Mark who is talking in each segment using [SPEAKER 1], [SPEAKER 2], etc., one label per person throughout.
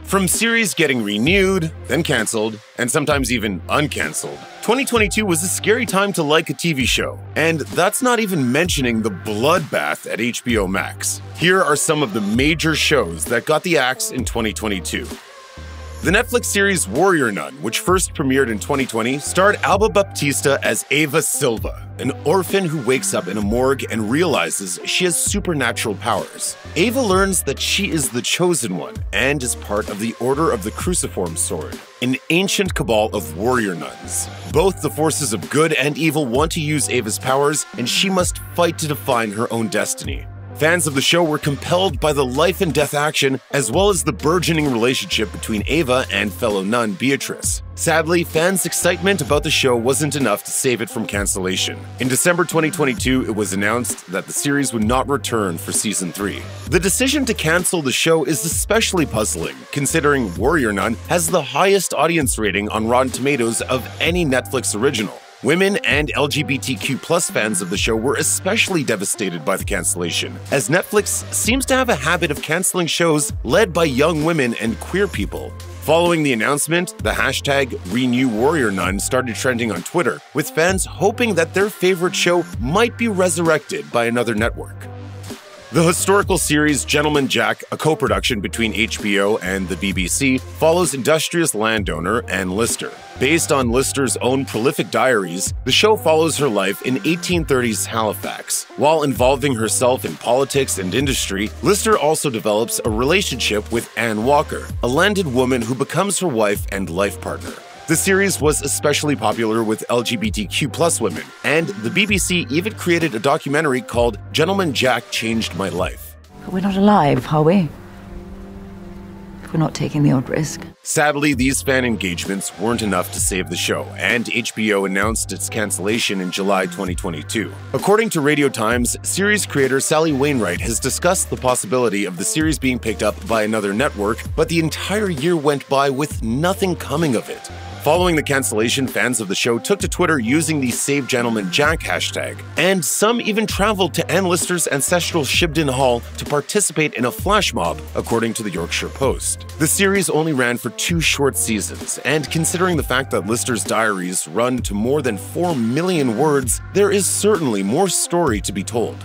[SPEAKER 1] From series getting renewed, then cancelled, and sometimes even uncancelled, 2022 was a scary time to like a TV show. And that's not even mentioning the bloodbath at HBO Max. Here are some of the major shows that got the axe in 2022. The Netflix series Warrior Nun, which first premiered in 2020, starred Alba Baptista as Eva Silva, an orphan who wakes up in a morgue and realizes she has supernatural powers. Eva learns that she is the chosen one and is part of the Order of the Cruciform Sword, an ancient cabal of warrior nuns. Both the forces of good and evil want to use Eva's powers, and she must fight to define her own destiny. Fans of the show were compelled by the life and death action, as well as the burgeoning relationship between Eva and fellow nun Beatrice. Sadly, fans' excitement about the show wasn't enough to save it from cancellation. In December 2022, it was announced that the series would not return for Season 3. The decision to cancel the show is especially puzzling, considering Warrior Nun has the highest audience rating on Rotten Tomatoes of any Netflix original. Women and LGBTQ+ fans of the show were especially devastated by the cancellation, as Netflix seems to have a habit of canceling shows led by young women and queer people. Following the announcement, the hashtag #RenewWarriorNun started trending on Twitter, with fans hoping that their favorite show might be resurrected by another network. The historical series Gentleman Jack, a co-production between HBO and the BBC, follows industrious landowner Anne Lister. Based on Lister's own prolific diaries, the show follows her life in 1830s Halifax. While involving herself in politics and industry, Lister also develops a relationship with Anne Walker, a landed woman who becomes her wife and life partner. The series was especially popular with LGBTQ+ women, and the BBC even created a documentary called Gentleman Jack Changed My Life.
[SPEAKER 2] But we're not alive, are we? If we're not taking the odd risk.
[SPEAKER 1] Sadly, these fan engagements weren't enough to save the show, and HBO announced its cancellation in July 2022. According to Radio Times, series creator Sally Wainwright has discussed the possibility of the series being picked up by another network, but the entire year went by with nothing coming of it. Following the cancellation, fans of the show took to Twitter using the Save Gentleman Jack hashtag, and some even traveled to Anne Lister's ancestral Shibden Hall to participate in a flash mob, according to the Yorkshire Post. The series only ran for 2 short seasons, and considering the fact that Lister's diaries run to more than 4 million words, there is certainly more story to be told.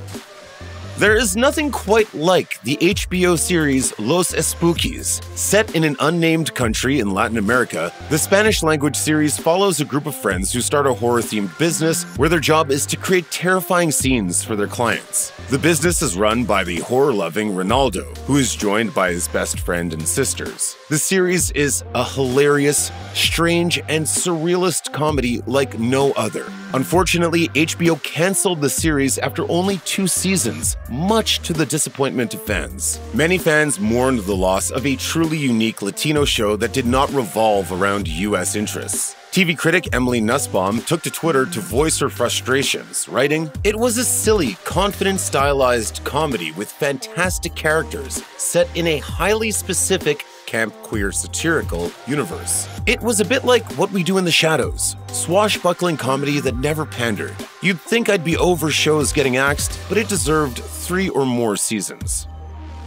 [SPEAKER 1] There is nothing quite like the HBO series Los Espookys. Set in an unnamed country in Latin America, the Spanish-language series follows a group of friends who start a horror-themed business where their job is to create terrifying scenes for their clients. The business is run by the horror-loving Ronaldo, who is joined by his best friend and sisters. The series is a hilarious, strange, and surrealist comedy like no other. Unfortunately, HBO canceled the series after only 2 seasons, much to the disappointment of fans. Many fans mourned the loss of a truly unique Latino show that did not revolve around US interests. TV critic Emily Nussbaum took to Twitter to voice her frustrations, writing, "It was a silly, confident, stylized comedy with fantastic characters set in a highly specific camp queer satirical universe. It was a bit like What We Do in the Shadows, swashbuckling comedy that never pandered. You'd think I'd be over shows getting axed, but it deserved 3 or more seasons."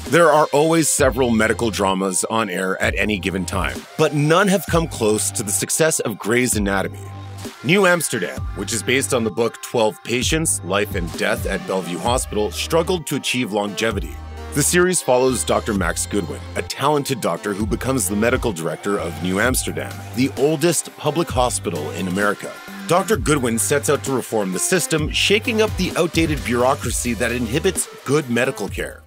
[SPEAKER 1] There are always several medical dramas on air at any given time, but none have come close to the success of Grey's Anatomy. New Amsterdam, which is based on the book 12 Patients, Life and Death at Bellevue Hospital, struggled to achieve longevity. The series follows Dr. Max Goodwin, a talented doctor who becomes the medical director of New Amsterdam, the oldest public hospital in America. Dr. Goodwin sets out to reform the system, shaking up the outdated bureaucracy that inhibits good medical care.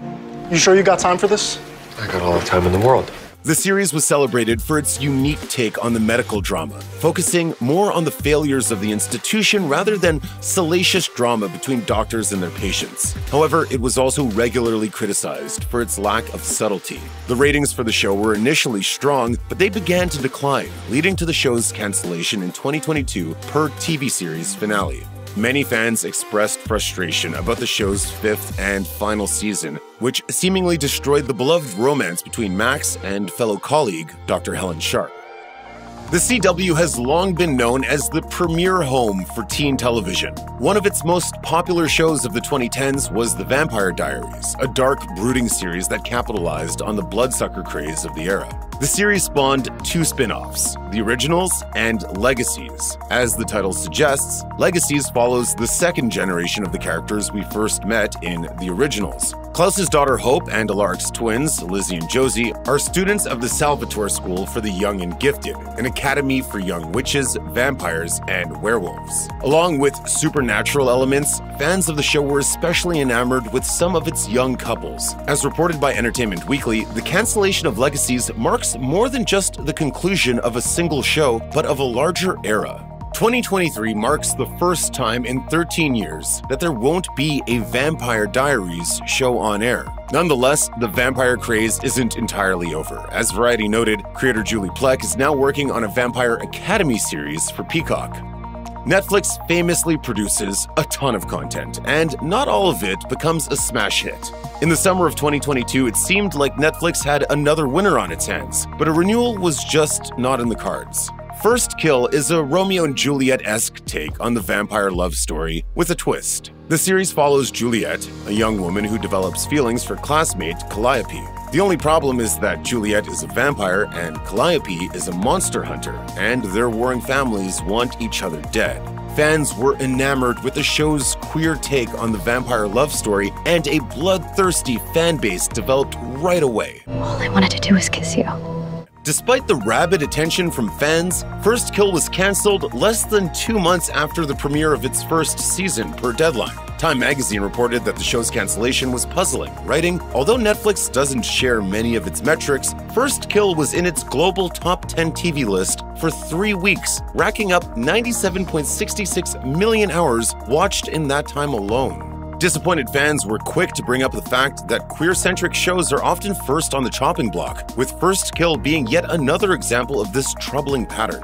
[SPEAKER 3] You sure you got time for this?
[SPEAKER 4] I got all the time in the world.
[SPEAKER 1] The series was celebrated for its unique take on the medical drama, focusing more on the failures of the institution rather than salacious drama between doctors and their patients. However, it was also regularly criticized for its lack of subtlety. The ratings for the show were initially strong, but they began to decline, leading to the show's cancellation in 2022 per TV series finale. Many fans expressed frustration about the show's 5th and final season, which seemingly destroyed the beloved romance between Max and fellow colleague Dr. Helen Sharp. The CW has long been known as the premier home for teen television. One of its most popular shows of the 2010s was The Vampire Diaries, a dark, brooding series that capitalized on the bloodsucker craze of the era. The series spawned two spin-offs, The Originals and Legacies. As the title suggests, Legacies follows the second generation of the characters we first met in The Originals. Klaus's daughter Hope and Alaric's twins, Lizzie and Josie, are students of the Salvatore School for the Young and Gifted, an academy for young witches, vampires, and werewolves. Along with supernatural elements, fans of the show were especially enamored with some of its young couples. As reported by Entertainment Weekly, the cancellation of Legacies marks more than just the conclusion of a single show, but of a larger era. 2023 marks the first time in 13 years that there won't be a Vampire Diaries show on air. Nonetheless, the vampire craze isn't entirely over. As Variety noted, creator Julie Plec is now working on a Vampire Academy series for Peacock. Netflix famously produces a ton of content, and not all of it becomes a smash hit. In the summer of 2022, it seemed like Netflix had another winner on its hands, but a renewal was just not in the cards. First Kill is a Romeo and Juliet-esque take on the vampire love story with a twist. The series follows Juliet, a young woman who develops feelings for classmate Calliope. The only problem is that Juliet is a vampire and Calliope is a monster hunter, and their warring families want each other dead. Fans were enamored with the show's queer take on the vampire love story, and a bloodthirsty fan base developed right away.
[SPEAKER 5] All I wanted to do was kiss you.
[SPEAKER 1] Despite the rabid attention from fans, First Kill was cancelled less than 2 months after the premiere of its first season per Deadline. Time magazine reported that the show's cancellation was puzzling, writing, "Although Netflix doesn't share many of its metrics, First Kill was in its global top 10 TV list for 3 weeks, racking up 97.66 million hours watched in that time alone." Disappointed fans were quick to bring up the fact that queer-centric shows are often first on the chopping block, with First Kill being yet another example of this troubling pattern.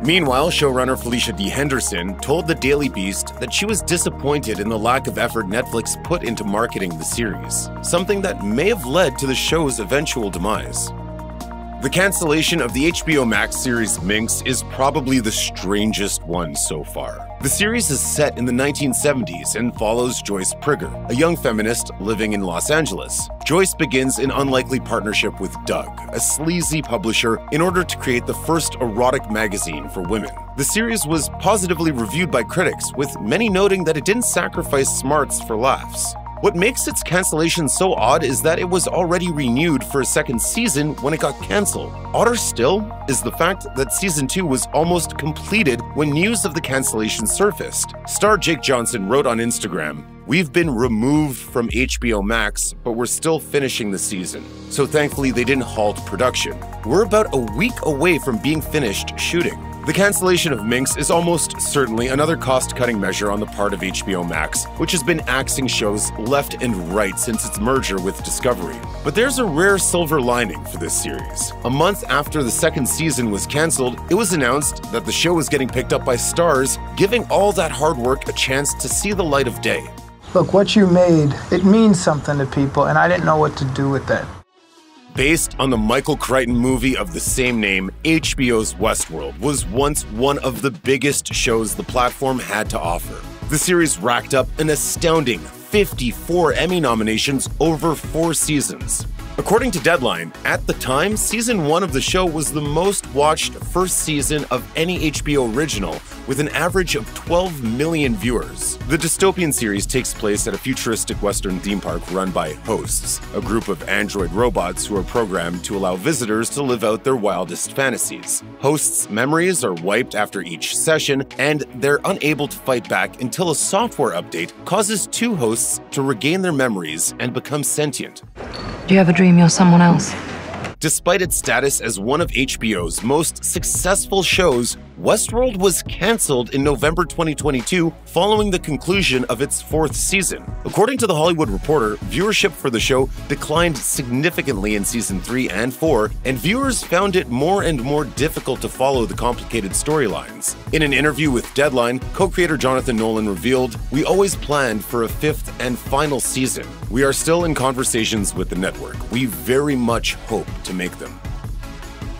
[SPEAKER 1] Meanwhile, showrunner Felicia D. Henderson told the Daily Beast that she was disappointed in the lack of effort Netflix put into marketing the series, something that may have led to the show's eventual demise. The cancellation of the HBO Max series Minx is probably the strangest one so far. The series is set in the 1970s and follows Joyce Prigger, a young feminist living in Los Angeles. Joyce begins an unlikely partnership with Doug, a sleazy publisher, in order to create the first erotic magazine for women. The series was positively reviewed by critics, with many noting that it didn't sacrifice smarts for laughs. What makes its cancellation so odd is that it was already renewed for a second season when it got cancelled. Odder still is the fact that season 2 was almost completed when news of the cancellation surfaced. Star Jake Johnson wrote on Instagram, "We've been removed from HBO Max, but we're still finishing the season. So thankfully they didn't halt production. We're about a week away from being finished shooting." The cancellation of Minx is almost certainly another cost-cutting measure on the part of HBO Max, which has been axing shows left and right since its merger with Discovery. But there's a rare silver lining for this series. A month after the second season was cancelled, it was announced that the show was getting picked up by Starz, giving all that hard work a chance to see the light of day.
[SPEAKER 6] Look, what you made, it means something to people, and I didn't know what to do with that.
[SPEAKER 1] Based on the Michael Crichton movie of the same name, HBO's Westworld was once one of the biggest shows the platform had to offer. The series racked up an astounding 54 Emmy nominations over 4 seasons. According to Deadline, at the time, season 1 of the show was the most watched first season of any HBO original, with an average of 12 million viewers. The dystopian series takes place at a futuristic Western theme park run by Hosts, a group of android robots who are programmed to allow visitors to live out their wildest fantasies. Hosts' memories are wiped after each session, and they're unable to fight back until a software update causes 2 hosts to regain their memories and become sentient.
[SPEAKER 2] Do you ever dream you're someone else?
[SPEAKER 1] Despite its status as one of HBO's most successful shows, Westworld was cancelled in November 2022 following the conclusion of its 4th season. According to The Hollywood Reporter, viewership for the show declined significantly in season 3 and 4, and viewers found it more and more difficult to follow the complicated storylines. In an interview with Deadline, co-creator Jonathan Nolan revealed, "We always planned for a 5th and final season. We are still in conversations with the network. We very much hope to make them."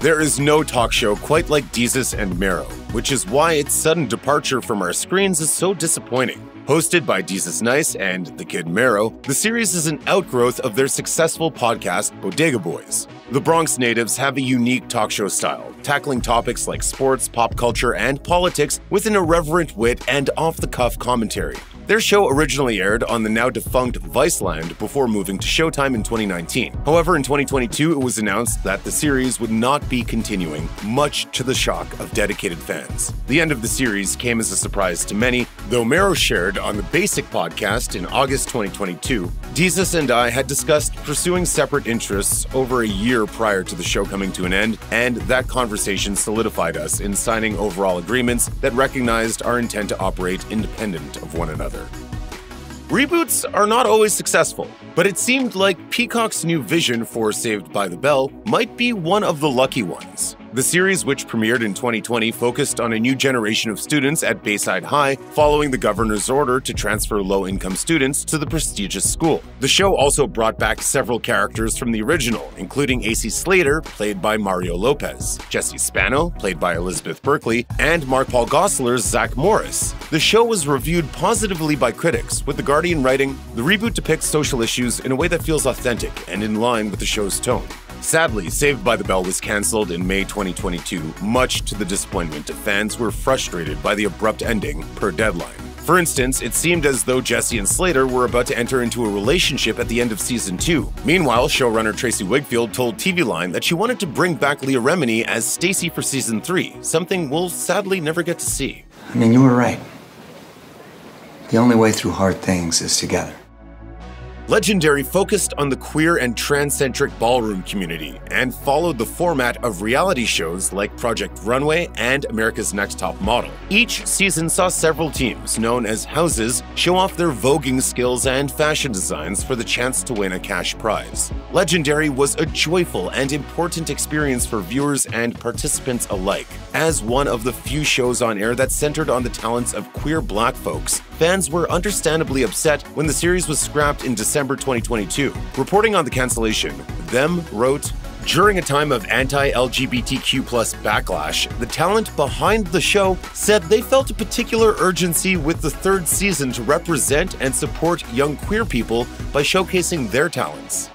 [SPEAKER 1] There is no talk show quite like Desus and Mero, which is why its sudden departure from our screens is so disappointing. Hosted by Desus Nice and the Kid Mero, the series is an outgrowth of their successful podcast Bodega Boys. The Bronx natives have a unique talk show style, tackling topics like sports, pop culture, and politics with an irreverent wit and off-the-cuff commentary. Their show originally aired on the now-defunct Viceland before moving to Showtime in 2019. However, in 2022, it was announced that the series would not be continuing, much to the shock of dedicated fans. The end of the series came as a surprise to many, though Mero shared on the Basic podcast in August 2022, Desus and I had discussed pursuing separate interests over a year prior to the show coming to an end, and that conversation solidified us in signing overall agreements that recognized our intent to operate independent of one another. Reboots are not always successful, but it seemed like Peacock's new vision for Saved by the Bell might be one of the lucky ones. The series, which premiered in 2020, focused on a new generation of students at Bayside High following the governor's order to transfer low-income students to the prestigious school. The show also brought back several characters from the original, including AC Slater, played by Mario Lopez, Jesse Spano, played by Elizabeth Berkley, and Mark Paul Gosselaar's Zach Morris. The show was reviewed positively by critics, with The Guardian writing, "The reboot depicts social issues in a way that feels authentic and in line with the show's tone." Sadly, Saved by the Bell was cancelled in May 2022, much to the disappointment of fans who were frustrated by the abrupt ending per deadline. For instance, it seemed as though Jesse and Slater were about to enter into a relationship at the end of Season 2. Meanwhile, showrunner Tracy Wigfield told TV Line that she wanted to bring back Leah Remini as Stacy for Season 3, something we'll sadly never get to see.
[SPEAKER 5] I mean, you were right. The only way through hard things is together.
[SPEAKER 1] Legendary focused on the queer and trans-centric ballroom community and followed the format of reality shows like Project Runway and America's Next Top Model. Each season saw several teams, known as houses, show off their voguing skills and fashion designs for the chance to win a cash prize. Legendary was a joyful and important experience for viewers and participants alike. As one of the few shows on air that centered on the talents of queer black folks, fans were understandably upset when the series was scrapped in December 2022. Reporting on the cancellation, Them wrote, "During a time of anti-LGBTQ+ backlash, the talent behind the show said they felt a particular urgency with the third season to represent and support young queer people by showcasing their talents."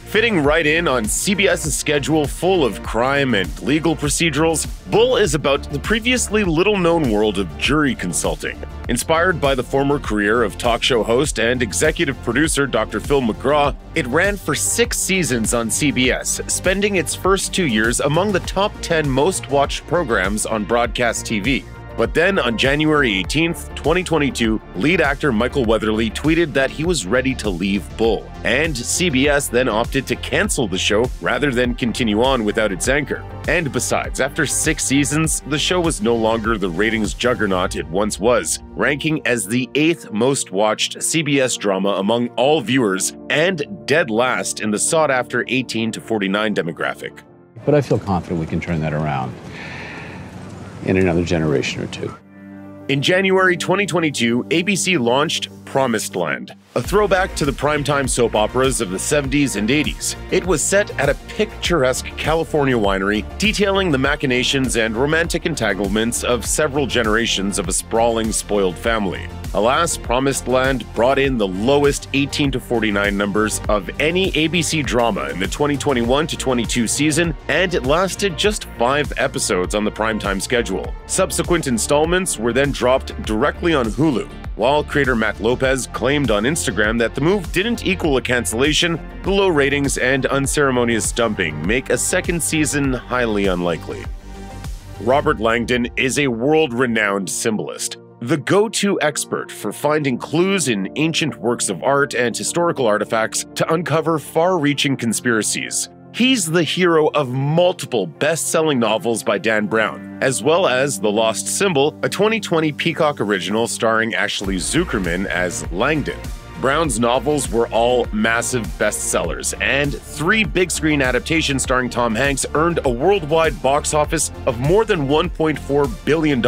[SPEAKER 1] Fitting right in on CBS's schedule full of crime and legal procedurals, Bull is about the previously little-known world of jury consulting. Inspired by the former career of talk show host and executive producer Dr. Phil McGraw, it ran for 6 seasons on CBS, spending its first 2 years among the top 10 most-watched programs on broadcast TV. But then on January 18th, 2022, lead actor Michael Weatherly tweeted that he was ready to leave Bull, and CBS then opted to cancel the show rather than continue on without its anchor. And besides, after 6 seasons, the show was no longer the ratings juggernaut it once was, ranking as the 8th most watched CBS drama among all viewers and dead last in the sought-after 18 to 49 demographic.
[SPEAKER 7] But I feel confident we can turn that around in another generation or two.
[SPEAKER 1] In January 2022, ABC launched Promised Land, a throwback to the primetime soap operas of the 70s and 80s. It was set at a picturesque California winery, detailing the machinations and romantic entanglements of several generations of a sprawling, spoiled family. Alas, Promised Land brought in the lowest 18 to 49 numbers of any ABC drama in the 2021 to 22 season, and it lasted just 5 episodes on the primetime schedule. Subsequent installments were then dropped directly on Hulu. While creator Matt Lopez claimed on Instagram that the move didn't equal a cancellation, the low ratings and unceremonious dumping make a second season highly unlikely. Robert Langdon is a world-renowned symbolist, the go-to expert for finding clues in ancient works of art and historical artifacts to uncover far-reaching conspiracies. He's the hero of multiple best-selling novels by Dan Brown, as well as The Lost Symbol, a 2020 Peacock original starring Ashley Zuckerman as Langdon. Brown's novels were all massive bestsellers, and 3 big-screen adaptations starring Tom Hanks earned a worldwide box office of more than $1.4 billion.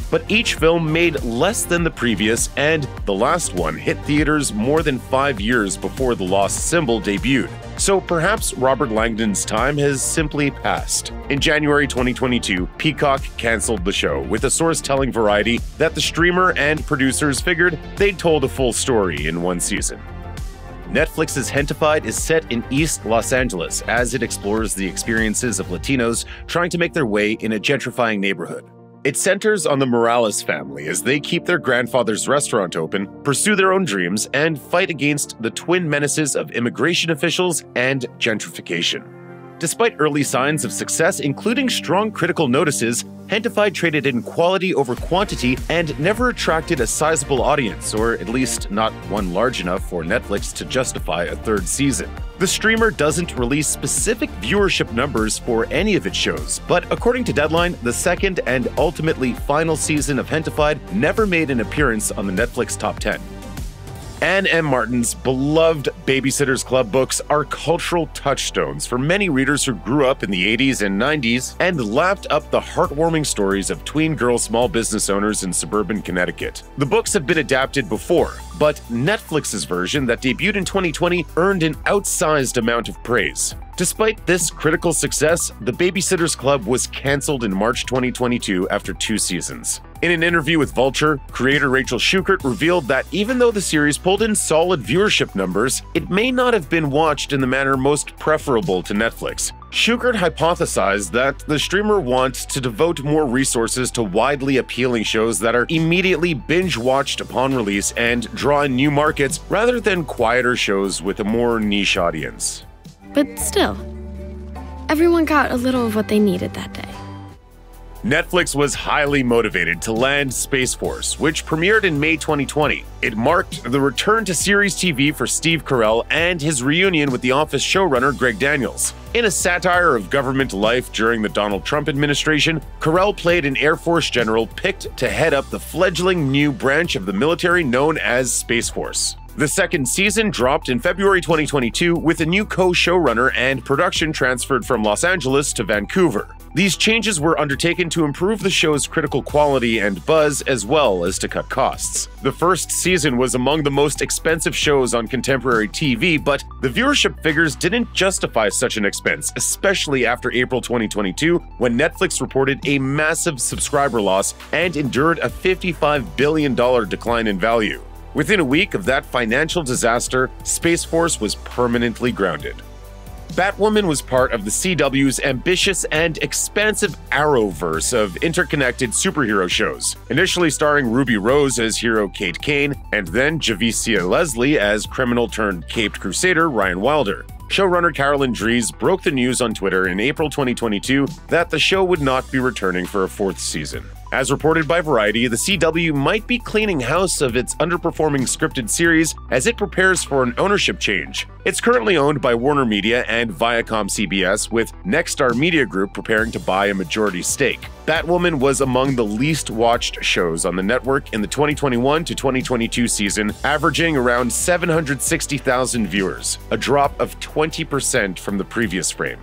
[SPEAKER 1] But each film made less than the previous, and the last one hit theaters more than 5 years before The Lost Symbol debuted. So perhaps Robert Langdon's time has simply passed. In January 2022, Peacock canceled the show, with a source telling Variety that the streamer and producers figured they'd told a full story in one season. Netflix's Gentefied is set in East Los Angeles as it explores the experiences of Latinos trying to make their way in a gentrifying neighborhood. It centers on the Morales family as they keep their grandfather's restaurant open, pursue their own dreams, and fight against the twin menaces of immigration officials and gentrification. Despite early signs of success, including strong critical notices, Gentefied traded in quality over quantity and never attracted a sizable audience, or at least not one large enough for Netflix to justify a third season. The streamer doesn't release specific viewership numbers for any of its shows, but according to Deadline, the second and ultimately final season of Gentefied never made an appearance on the Netflix Top 10. Anne M. Martin's beloved Babysitter's Club books are cultural touchstones for many readers who grew up in the 80s and 90s and lapped up the heartwarming stories of tween girl small business owners in suburban Connecticut. The books have been adapted before, but Netflix's version that debuted in 2020 earned an outsized amount of praise. Despite this critical success, The Babysitter's Club was canceled in March 2022 after 2 seasons. In an interview with Vulture, creator Rachel Schuchert revealed that even though the series pulled in solid viewership numbers, it may not have been watched in the manner most preferable to Netflix. Schuchert hypothesized that the streamer wants to devote more resources to widely appealing shows that are immediately binge-watched upon release and draw in new markets rather than quieter shows with a more niche audience.
[SPEAKER 8] But still, everyone got a little of what they needed that day.
[SPEAKER 1] Netflix was highly motivated to land Space Force, which premiered in May 2020. It marked the return to series TV for Steve Carell and his reunion with The Office showrunner Greg Daniels. In a satire of government life during the Donald Trump administration, Carell played an Air Force general picked to head up the fledgling new branch of the military known as Space Force. The second season dropped in February 2022 with a new co-showrunner and production transferred from Los Angeles to Vancouver. These changes were undertaken to improve the show's critical quality and buzz as well as to cut costs. The first season was among the most expensive shows on contemporary TV, but the viewership figures didn't justify such an expense, especially after April 2022 when Netflix reported a massive subscriber loss and endured a $55 billion decline in value. Within a week of that financial disaster, Space Force was permanently grounded. Batwoman was part of the CW's ambitious and expansive Arrowverse of interconnected superhero shows, initially starring Ruby Rose as hero Kate Kane, and then Javicia Leslie as criminal-turned-caped crusader Ryan Wilder. Showrunner Carolyn Dries broke the news on Twitter in April 2022 that the show would not be returning for a 4th season. As reported by Variety, the CW might be cleaning house of its underperforming scripted series as it prepares for an ownership change. It's currently owned by Warner Media and Viacom CBS, with Nexstar Media Group preparing to buy a majority stake. Batwoman was among the least watched shows on the network in the 2021 to 2022 season, averaging around 760,000 viewers, a drop of 20% from the previous frame.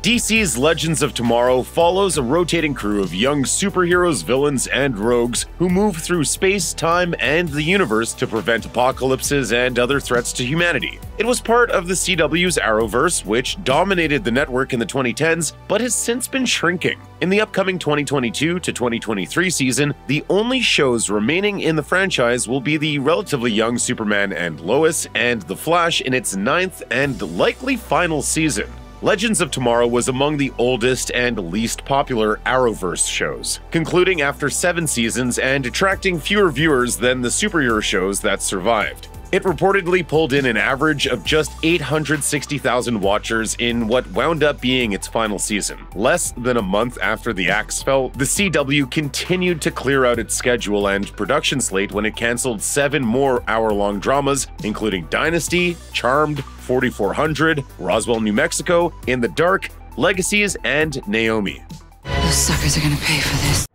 [SPEAKER 1] DC's Legends of Tomorrow follows a rotating crew of young superheroes, villains, and rogues who move through space, time, and the universe to prevent apocalypses and other threats to humanity. It was part of the CW's Arrowverse, which dominated the network in the 2010s, but has since been shrinking. In the upcoming 2022 to 2023 season, the only shows remaining in the franchise will be the relatively young Superman and Lois, and The Flash in its 9th and likely final season. Legends of Tomorrow was among the oldest and least popular Arrowverse shows, concluding after 7 seasons and attracting fewer viewers than the superhero shows that survived. It reportedly pulled in an average of just 860,000 watchers in what wound up being its final season. Less than a month after the axe fell, the CW continued to clear out its schedule and production slate when it canceled 7 more hour-long dramas, including Dynasty, Charmed, 4400, Roswell, New Mexico, In the Dark, Legacies, and Naomi.
[SPEAKER 2] Those suckers are gonna pay for this.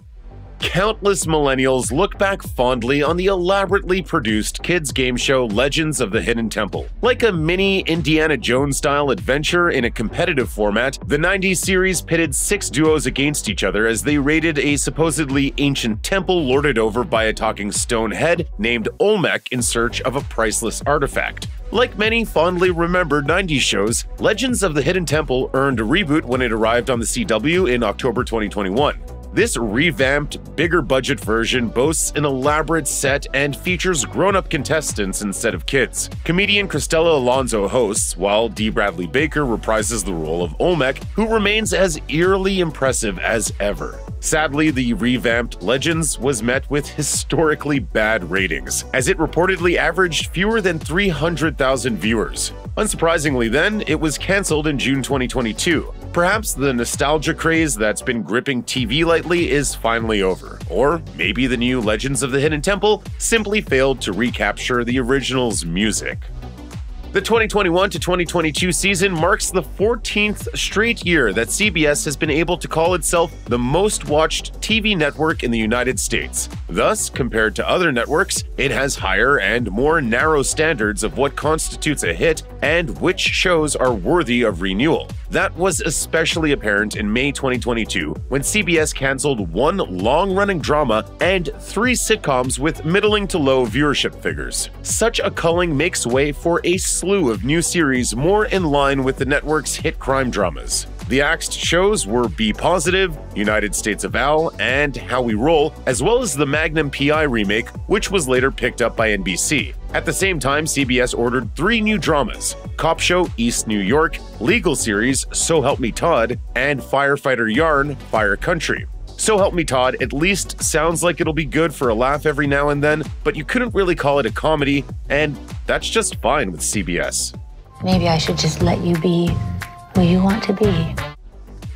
[SPEAKER 1] Countless millennials look back fondly on the elaborately produced kids' game show Legends of the Hidden Temple. Like a mini Indiana Jones-style adventure in a competitive format, the 90s series pitted 6 duos against each other as they raided a supposedly ancient temple lorded over by a talking stone head named Olmec in search of a priceless artifact. Like many fondly remembered 90s shows, Legends of the Hidden Temple earned a reboot when it arrived on the CW in October 2021. This revamped, bigger-budget version boasts an elaborate set and features grown-up contestants instead of kids. Comedian Cristela Alonso hosts, while D. Bradley Baker reprises the role of Olmec, who remains as eerily impressive as ever. Sadly, the revamped Legends was met with historically bad ratings, as it reportedly averaged fewer than 300,000 viewers. Unsurprisingly then, it was cancelled in June 2022. Perhaps the nostalgia craze that's been gripping TV lately is finally over. Or maybe the new Legends of the Hidden Temple simply failed to recapture the original's music. The 2021 to 2022 season marks the 14th straight year that CBS has been able to call itself the most watched TV network in the United States. Thus, compared to other networks, it has higher and more narrow standards of what constitutes a hit and which shows are worthy of renewal. That was especially apparent in May 2022 when CBS canceled one long-running drama and 3 sitcoms with middling to low viewership figures. Such a culling makes way for a slew of new series more in line with the network's hit crime dramas. The axed shows were Be Positive, United States of Al, and How We Roll, as well as the Magnum PI remake, which was later picked up by NBC. At the same time, CBS ordered 3 new dramas: Cop Show East New York, legal series So Help Me Todd, and firefighter yarn Fire Country. So Help Me Todd at least sounds like it'll be good for a laugh every now and then, but you couldn't really call it a comedy, and that's just fine with CBS.
[SPEAKER 9] Maybe I should just let you be who you want to be.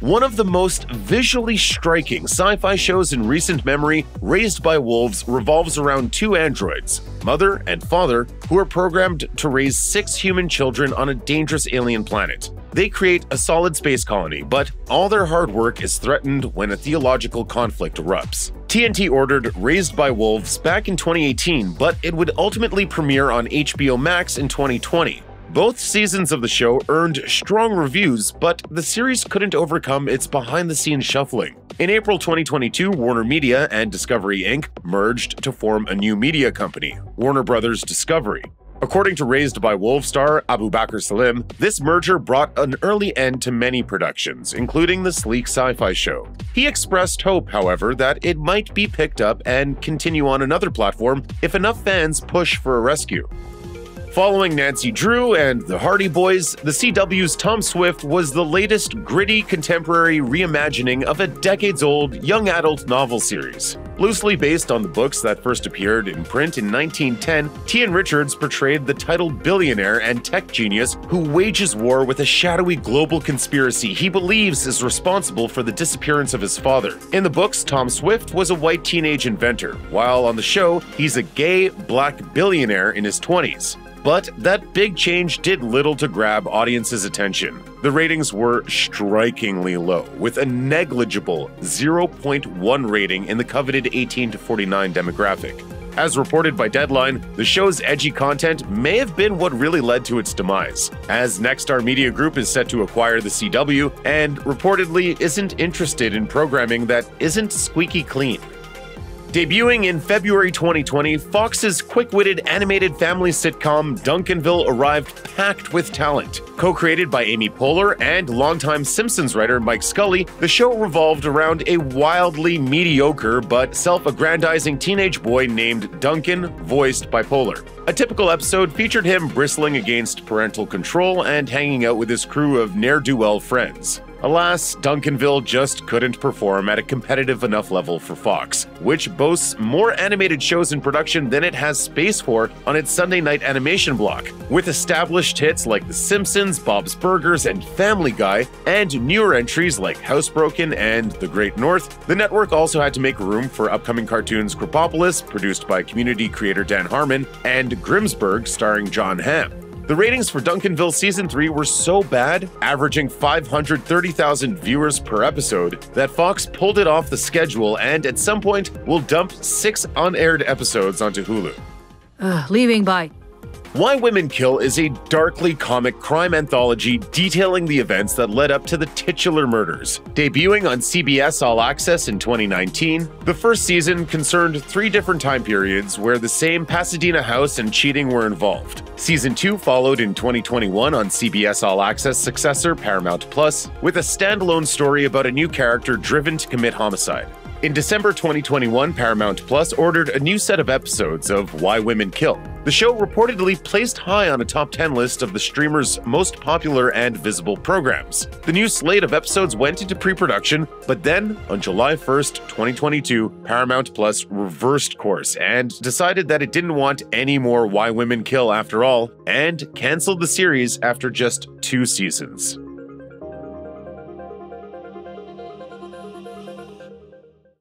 [SPEAKER 1] One of the most visually striking sci-fi shows in recent memory, Raised by Wolves, revolves around 2 androids, mother and father, who are programmed to raise 6 human children on a dangerous alien planet. They create a solid space colony, but all their hard work is threatened when a theological conflict erupts. TNT ordered Raised by Wolves back in 2018, but it would ultimately premiere on HBO Max in 2020. Both seasons of the show earned strong reviews, but the series couldn't overcome its behind-the-scenes shuffling. In April 2022, Warner Media and Discovery Inc. merged to form a new media company, Warner Bros. Discovery. According to Raised by Wolves star Abu Bakr Salim, this merger brought an early end to many productions, including the sleek sci-fi show. He expressed hope, however, that it might be picked up and continue on another platform if enough fans push for a rescue. Following Nancy Drew and the Hardy Boys, the CW's Tom Swift was the latest gritty contemporary reimagining of a decades-old young adult novel series. Loosely based on the books that first appeared in print in 1910, Tian Richards portrayed the titled billionaire and tech genius who wages war with a shadowy global conspiracy he believes is responsible for the disappearance of his father. In the books, Tom Swift was a white teenage inventor, while on the show, he's a gay, black billionaire in his 20s. But that big change did little to grab audiences' attention. The ratings were strikingly low, with a negligible 0.1 rating in the coveted 18 to 49 demographic. As reported by Deadline, the show's edgy content may have been what really led to its demise, as Nexstar Media Group is set to acquire the CW and reportedly isn't interested in programming that isn't squeaky clean. Debuting in February 2020, Fox's quick-witted animated family sitcom Duncanville arrived packed with talent. Co-created by Amy Poehler and longtime Simpsons writer Mike Scully, the show revolved around a wildly mediocre but self-aggrandizing teenage boy named Duncan, voiced by Poehler. A typical episode featured him bristling against parental control and hanging out with his crew of ne'er-do-well friends. Alas, Duncanville just couldn't perform at a competitive enough level for Fox, which boasts more animated shows in production than it has space for on its Sunday night animation block. With established hits like The Simpsons, Bob's Burgers, and Family Guy, and newer entries like Housebroken and The Great North, the network also had to make room for upcoming cartoons Krapopolis, produced by community creator Dan Harmon, and Grimsburg, starring John Hamm. The ratings for Duncanville Season 3 were so bad, averaging 530,000 viewers per episode, that Fox pulled it off the schedule and at some point will dump 6 unaired episodes onto Hulu.
[SPEAKER 2] Leaving by.
[SPEAKER 1] Why Women Kill is a darkly comic crime anthology detailing the events that led up to the titular murders. Debuting on CBS All Access in 2019, the first season concerned 3 different time periods where the same Pasadena house and cheating were involved. Season 2 followed in 2021 on CBS All Access successor Paramount Plus, with a standalone story about a new character driven to commit homicide. In December 2021, Paramount Plus ordered a new set of episodes of Why Women Kill. The show reportedly placed high on a top 10 list of the streamer's most popular and visible programs. The new slate of episodes went into pre-production, but then, on July 1st, 2022, Paramount Plus reversed course and decided that it didn't want any more Why Women Kill after all, and canceled the series after just 2 seasons.